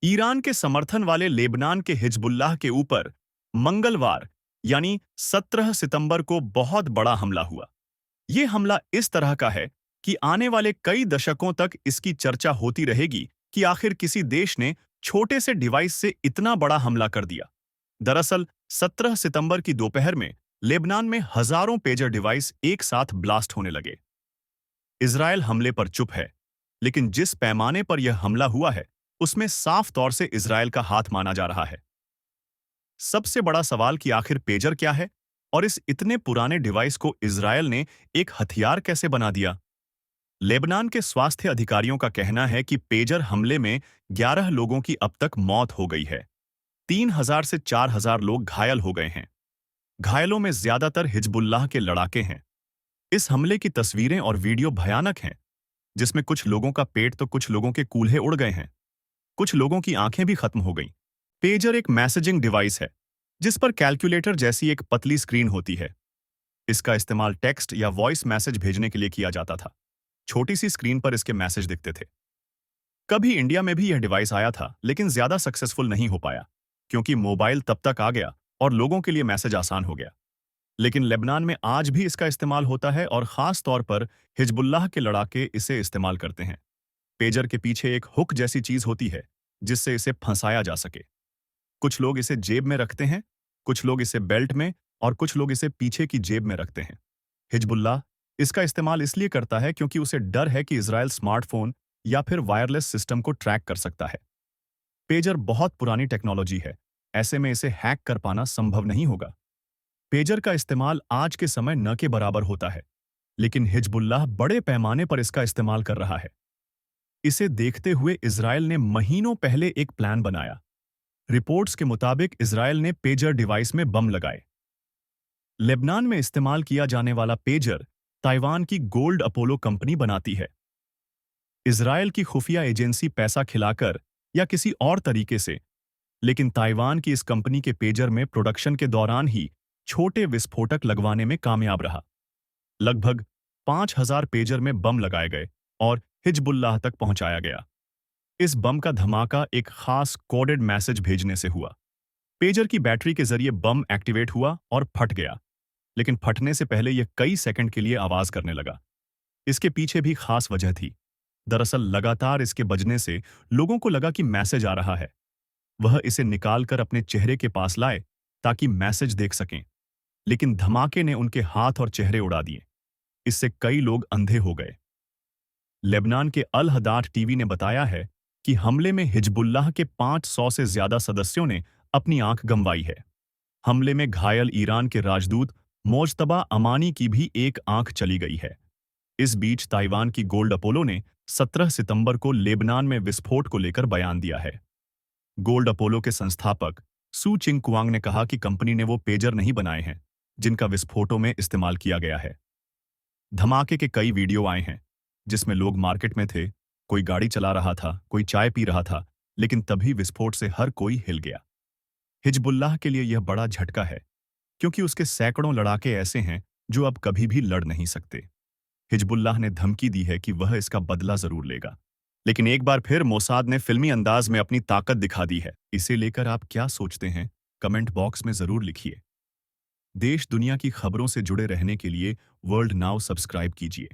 Iran के समर्थन वाले लेबनान के हिजबुल्लाह के ऊपर मंगलवार यानी 17 सितंबर को बहुत बड़ा हमला हुआ। ये हमला इस तरह का है कि आने वाले कई दशकों तक इसकी चर्चा होती रहेगी कि आखिर किसी देश ने छोटे से डिवाइस से इतना बड़ा हमला कर दिया। दरअसल 17 सितंबर की दोपहर में लेबनान में हजारों पेजर डिवाइस एक साथ ब्लास्ट होने लगे। इजरायल हमले पर चुप है, लेकिन जिस पैमाने पर यह हमला हुआ है उसमें साफ तौर से इजरायल का हाथ माना जा रहा है। सबसे बड़ा सवाल कि आखिर पेजर क्या है और इस इतने पुराने डिवाइस को इजरायल ने एक हथियार कैसे बना दिया। लेबनान के स्वास्थ्य अधिकारियों का कहना है कि पेजर हमले में 11 लोगों की अब तक मौत हो गई है। 3000 से 4000 लोग घायल हो गए हैं। घायलों में ज्यादातर हिजबुल्लाह के लड़ाके हैं। इस हमले की तस्वीरें और वीडियो भयानक हैं, जिसमें कुछ लोगों का पेट तो कुछ लोगों के कूल्हे उड़ गए हैं। कुछ लोगों की आंखें भी खत्म हो गईं। पेजर एक मैसेजिंग डिवाइस है, जिस पर कैलकुलेटर जैसी एक पतली स्क्रीन होती है। इसका इस्तेमाल टेक्स्ट या वॉइस मैसेज भेजने के लिए किया जाता था। छोटी सी स्क्रीन पर इसके मैसेज दिखते थे। कभी इंडिया में भी यह डिवाइस आया था, लेकिन ज्यादा सक्सेसफुल नहीं हो पाया, क्योंकि मोबाइल तब तक आ गया और लोगों के लिए मैसेज आसान हो गया। लेकिन लेबनान में आज भी इसका इस्तेमाल होता है और खास तौर पर हिजबुल्लाह के लड़ाके इसे इस्तेमाल करते हैं। पेजर के पीछे एक हुक जैसी चीज होती है, जिससे इसे फंसाया जा सके। कुछ लोग इसे जेब में रखते हैं, कुछ लोग इसे बेल्ट में और कुछ लोग इसे पीछे की जेब में रखते हैं। हिजबुल्लाह इसका इस्तेमाल इसलिए करता है क्योंकि उसे डर है कि इजरायल स्मार्टफोन या फिर वायरलेस सिस्टम को ट्रैक कर सकता है। पेजर बहुत पुरानी टेक्नोलॉजी है, ऐसे में इसे हैक कर पाना संभव नहीं होगा। पेजर का इस्तेमाल आज के समय न के बराबर होता है, लेकिन हिजबुल्लाह बड़े पैमाने पर इसका इस्तेमाल कर रहा है। इसे देखते हुए इजरायल ने महीनों पहले एक प्लान बनाया। रिपोर्ट्स के मुताबिक इजरायल ने पेजर डिवाइस में बम लगाए। लेबनान में इस्तेमाल किया जाने वाला पेजर ताइवान की गोल्ड अपोलो कंपनी बनाती है। इजरायल की खुफिया एजेंसी पैसा खिलाकर या किसी और तरीके से, लेकिन ताइवान की इस कंपनी के पेजर में प्रोडक्शन के दौरान ही छोटे विस्फोटक लगवाने में कामयाब रहा। लगभग 5000 पेजर में बम लगाए गए और हिजबुल्लाह तक पहुंचाया गया। इस बम का धमाका एक खास कोडेड मैसेज भेजने से हुआ। पेजर की बैटरी के जरिए बम एक्टिवेट हुआ और फट गया, लेकिन फटने से पहले यह कई सेकंड के लिए आवाज करने लगा। इसके पीछे भी खास वजह थी। दरअसल लगातार इसके बजने से लोगों को लगा कि मैसेज आ रहा है। वह इसे निकालकर अपने चेहरे के पास लाए ताकि मैसेज देख सकें, लेकिन धमाके ने उनके हाथ और चेहरे उड़ा दिए। इससे कई लोग अंधे हो गए। लेबनान के अल हदाद टीवी ने बताया है कि हमले में हिजबुल्लाह के 500 से ज्यादा सदस्यों ने अपनी आंख गंवाई है। हमले में घायल ईरान के राजदूत मोजतबा अमानी की भी एक आंख चली गई है। इस बीच ताइवान की गोल्ड अपोलो ने 17 सितंबर को लेबनान में विस्फोट को लेकर बयान दिया है। गोल्ड अपोलो के संस्थापक सू चिंग कुआंग ने कहा कि कंपनी ने वो पेजर नहीं बनाए हैं जिनका विस्फोटों में इस्तेमाल किया गया है। धमाके के कई वीडियो आए हैं, जिसमें लोग मार्केट में थे, कोई गाड़ी चला रहा था, कोई चाय पी रहा था, लेकिन तभी विस्फोट से हर कोई हिल गया। हिजबुल्लाह के लिए यह बड़ा झटका है, क्योंकि उसके सैकड़ों लड़ाके ऐसे हैं जो अब कभी भी लड़ नहीं सकते। हिजबुल्लाह ने धमकी दी है कि वह इसका बदला जरूर लेगा। लेकिन एक बार फिर मोसाद ने फिल्मी अंदाज में अपनी ताकत दिखा दी है। इसे लेकर आप क्या सोचते हैं, कमेंट बॉक्स में जरूर लिखिए। देश दुनिया की खबरों से जुड़े रहने के लिए वर्ल्ड नाउ सब्सक्राइब कीजिए।